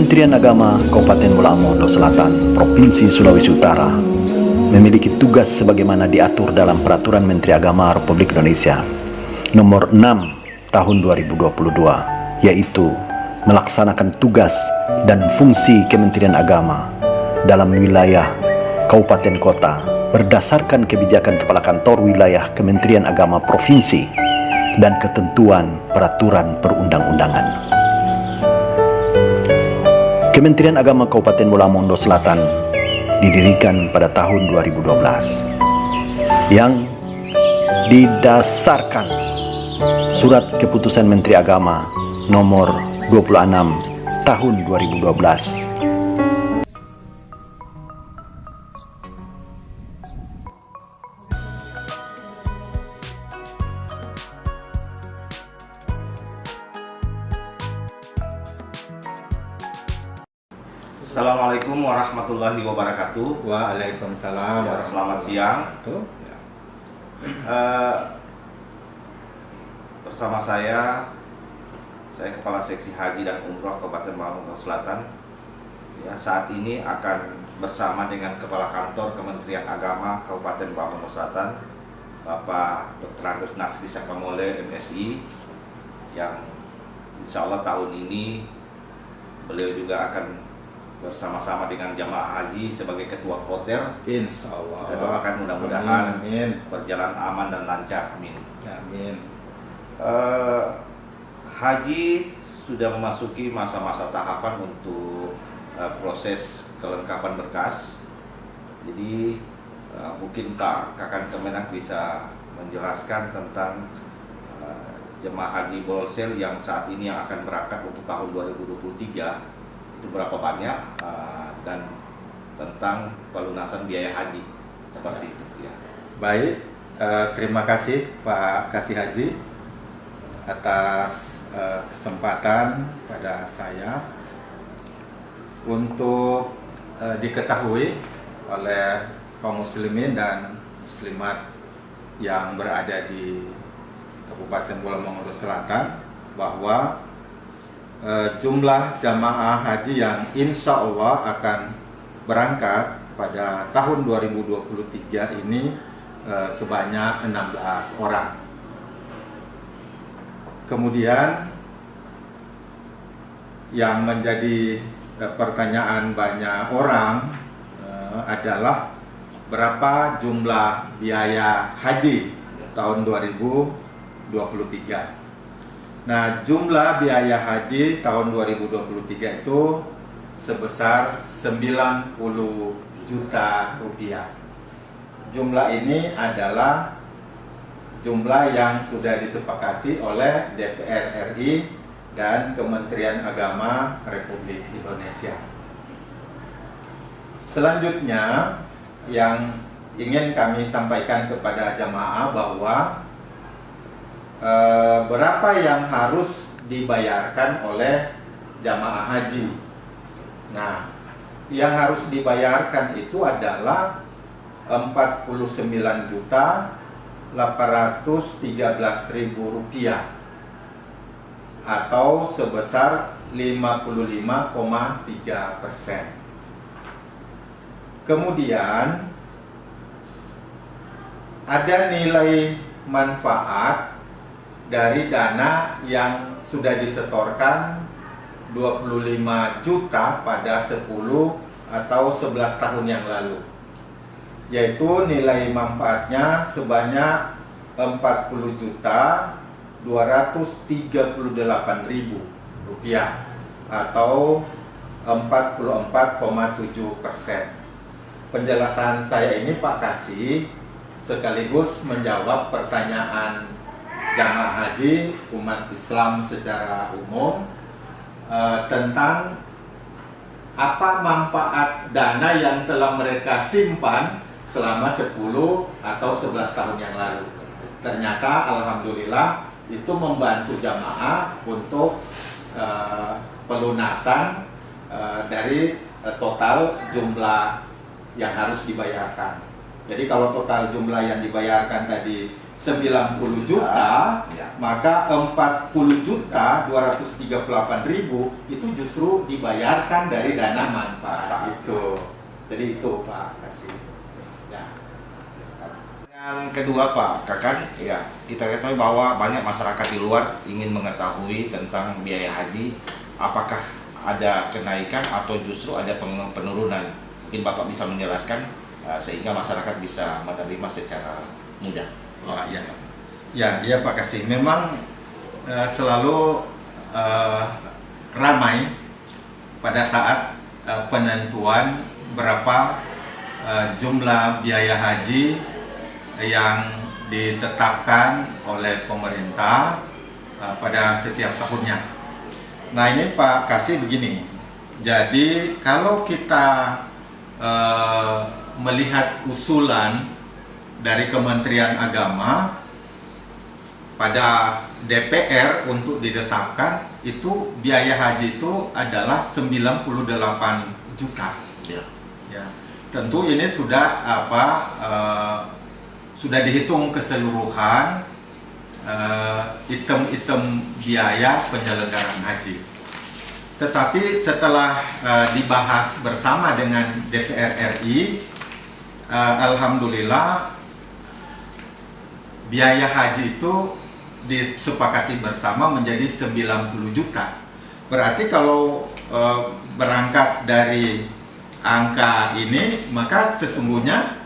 Kementerian Agama Kabupaten Bola Mongondo Selatan, Provinsi Sulawesi Utara memiliki tugas sebagaimana diatur dalam Peraturan Menteri Agama Republik Indonesia Nomor 6 Tahun 2022, yaitu melaksanakan tugas dan fungsi Kementerian Agama dalam wilayah kabupaten kota berdasarkan kebijakan Kepala Kantor Wilayah Kementerian Agama Provinsi dan ketentuan peraturan perundang-undangan. Kementerian Agama Kabupaten Bola Mongondo Selatan didirikan pada tahun 2012 yang didasarkan Surat Keputusan Menteri Agama Nomor 26 Tahun 2012. Assalamualaikum warahmatullahi wabarakatuh. Waalaikumsalam. Selamat siang. Bersama saya Kepala Seksi Haji dan Umroh Kabupaten Bola Mongondo Selatan. Ya, saat ini akan bersama dengan Kepala Kantor Kementerian Agama Kabupaten Bola Mongondo Selatan, Bapak Dr. Agus Nasri Sakamole, MSI, yang insya Allah tahun ini beliau juga akan bersama-sama dengan jamaah haji sebagai ketua kloter. Insya Allah. Kita doakan mudah-mudahan amin, berjalan aman dan lancar. Amin. Amin. Haji sudah memasuki masa-masa tahapan untuk proses kelengkapan berkas. Jadi mungkin Pak Kakan Kemenak bisa menjelaskan tentang jemaah haji Bolsel yang saat ini yang akan berangkat untuk tahun 2023 itu berapa banyak, dan tentang pelunasan biaya haji seperti itu ya. Baik, terima kasih Pak Kasih Haji atas kesempatan pada saya untuk diketahui oleh kaum muslimin dan muslimat yang berada di Kabupaten Bola Mongondo Selatan bahwa jumlah jamaah haji yang insya Allah akan berangkat pada tahun 2023 ini sebanyak 16 orang. Kemudian yang menjadi pertanyaan banyak orang adalah berapa jumlah biaya haji tahun 2023. Nah, jumlah biaya haji tahun 2023 itu sebesar 90 juta rupiah. Jumlah ini adalah jumlah yang sudah disepakati oleh DPR RI dan Kementerian Agama Republik Indonesia. Selanjutnya, yang ingin kami sampaikan kepada jamaah bahwa berapa yang harus dibayarkan oleh jamaah haji. Nah, yang harus dibayarkan itu adalah 49.813.000 rupiah atau sebesar 55,3%. Kemudian ada nilai manfaat dari dana yang sudah disetorkan 25 juta pada 10 atau 11 tahun yang lalu, yaitu nilai manfaatnya sebanyak 40 juta 238.000 rupiah atau 44,7%. Penjelasan saya ini Pak Kasih sekaligus menjawab pertanyaan jamaah haji umat Islam secara umum tentang apa manfaat dana yang telah mereka simpan selama 10 atau 11 tahun yang lalu. Ternyata alhamdulillah itu membantu jamaah untuk pelunasan dari total jumlah yang harus dibayarkan. Jadi kalau total jumlah yang dibayarkan tadi 90 juta, Ya. maka 40.238.000 itu justru dibayarkan dari dana manfaat itu. Jadi itu Pak Kasih. Ya. Yang kedua Pak Kakan, ya kita ketahui bahwa banyak masyarakat di luar ingin mengetahui tentang biaya haji, apakah ada kenaikan atau justru ada penurunan. Mungkin Bapak bisa menjelaskan sehingga masyarakat bisa menerima secara mudah. Oh, ya Pak Kasih. Memang selalu ramai pada saat penentuan berapa jumlah biaya haji yang ditetapkan oleh pemerintah pada setiap tahunnya. Nah ini Pak Kasih begini. Jadi kalau kita melihat usulan dari Kementerian Agama pada DPR untuk ditetapkan, itu biaya haji itu adalah 98 juta. Ya. Ya. Tentu ini sudah sudah dihitung keseluruhan item-item biaya penyelenggaraan haji. Tetapi setelah dibahas bersama dengan DPR RI, alhamdulillah biaya haji itu disepakati bersama menjadi 90 juta. Berarti kalau berangkat dari angka ini, maka sesungguhnya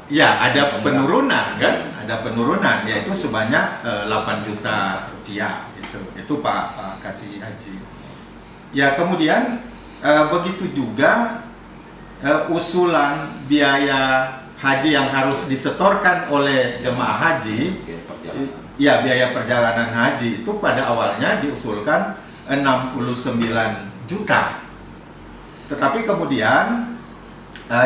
ada penurunan kan? Ada penurunan, yaitu sebanyak 8 juta rupiah. Itu Pak Kasih Haji. Ya, kemudian begitu juga usulan biaya haji yang harus disetorkan oleh jemaah haji, ya biaya perjalanan haji itu pada awalnya diusulkan 69 juta. Tetapi kemudian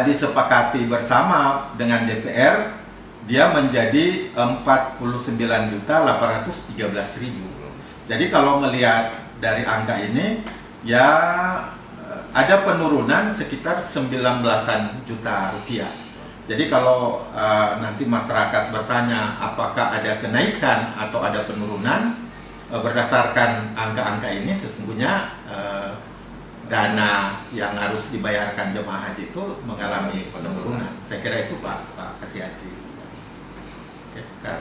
disepakati bersama dengan DPR, dia menjadi 49.813.000. Jadi kalau melihat dari angka ini, ya ada penurunan sekitar 19-an juta rupiah. Jadi kalau nanti masyarakat bertanya apakah ada kenaikan atau ada penurunan, berdasarkan angka-angka ini sesungguhnya dana yang harus dibayarkan jemaah haji itu mengalami penurunan. Saya kira itu Pak Kasih Haji. Oke, Kak.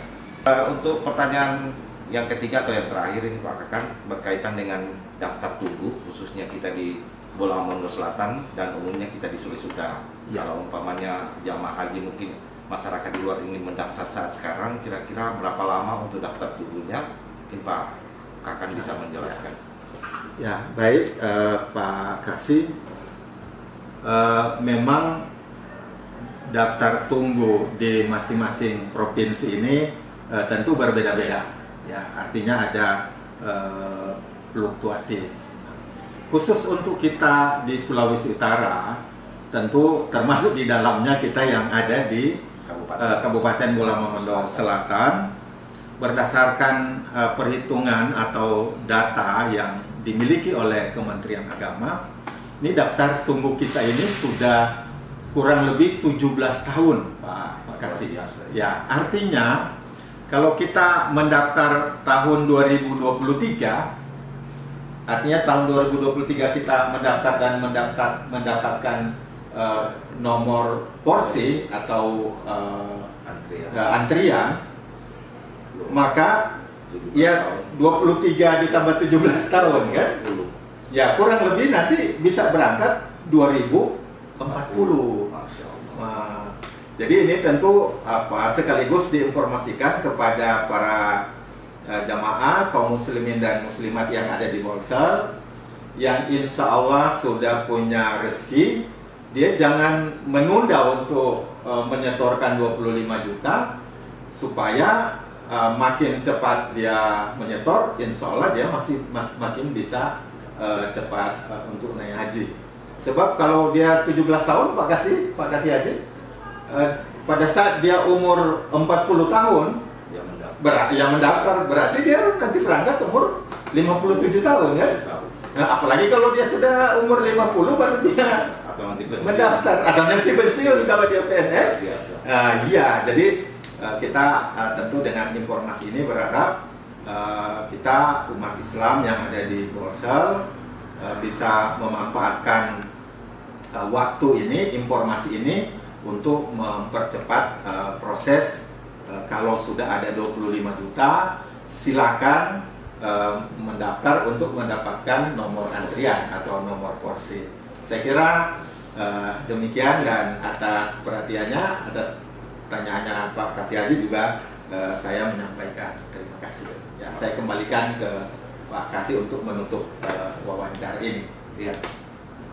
Untuk pertanyaan yang ketiga atau yang terakhir ini Pak Kakan, berkaitan dengan daftar tunggu khususnya kita di Bola Mongondo Selatan dan umumnya kita di Sulawesi Utara. Ya. Kalau umpamanya jamaah haji mungkin masyarakat di luar ingin mendaftar saat sekarang, kira-kira berapa lama untuk daftar tunggunya? Mungkin Pak Kakan bisa menjelaskan. Ya, baik Pak Kasih. Memang daftar tunggu di masing-masing provinsi ini tentu berbeda-beda. Ya, artinya ada fluktuatif. Khusus untuk kita di Sulawesi Utara, tentu termasuk di dalamnya kita yang ada di Kabupaten Bola Mongondo Selatan, berdasarkan perhitungan atau data yang dimiliki oleh Kementerian Agama, ini daftar tunggu kita ini sudah kurang lebih 17 tahun, Pak Kasih. Ya, artinya kalau kita mendaftar tahun 2023, artinya tahun 2023 kita mendaftar dan mendapatkan nomor porsi atau antrian, maka ya 23 ditambah 17 tahun kan? Ya kurang lebih nanti bisa berangkat 2040. Nah, jadi ini tentu sekaligus diinformasikan kepada para jamaah kaum muslimin dan muslimat yang ada di Bolsel, yang insya Allah sudah punya rezeki, dia jangan menunda untuk menyetorkan 25 juta supaya makin cepat dia menyetor, insya Allah dia makin bisa cepat untuk naik haji. Sebab kalau dia 17 tahun Pak Kasih Haji, pada saat dia umur 40 tahun yang mendaftar, berarti dia nanti berangkat umur 57 tahun kan? Nah, apalagi kalau dia sudah umur 50 baru dia mendaftar, atau nanti pensiun kalau dia PNS. Iya, jadi kita tentu dengan informasi ini berharap kita umat Islam yang ada di Bolsel bisa memanfaatkan waktu ini, informasi ini untuk mempercepat proses. Kalau sudah ada 25 juta, silakan mendaftar untuk mendapatkan nomor antrian atau nomor porsi. Saya kira demikian, dan atas perhatiannya, atas pertanyaannya Pak Kasih Haji juga saya menyampaikan terima kasih. Ya, saya kembalikan ke Pak Kasih untuk menutup wawancara ini. Iya.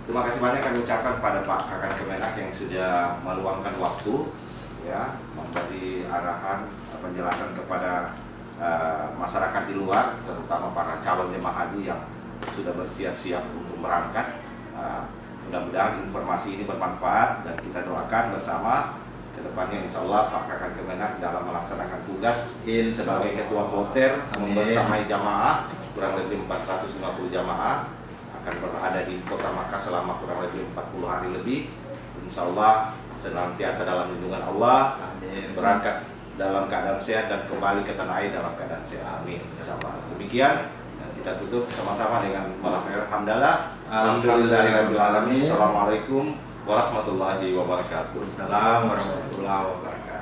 Terima kasih banyak kami ucapkan pada Pak Kakan Kemenak yang sudah meluangkan waktu, ya, memberi arahan, penjelasan kepada masyarakat di luar, terutama para calon jemaah haji yang sudah bersiap-siap untuk berangkat. Mudah-mudahan informasi ini bermanfaat, dan kita doakan bersama ke depannya insya Allah Pak Kakan Kemenak dalam melaksanakan tugas sebagai Ketua Kloter membersamai jamaah kurang lebih 450 jamaah akan berada di Kota Makkah selama kurang lebih 40 hari lebih. Insya Allah senantiasa dalam lindungan Allah. Amin. Berangkat dalam keadaan sehat dan kembali ke tanah air dalam keadaan sehat. Amin. Insya Allah. Demikian, dan kita tutup sama-sama dengan hamdalah. Alhamdulillahirabbil alamin. Assalamualaikum warahmatullahi wabarakatuh. Waalaikumsalam warahmatullahi wabarakatuh.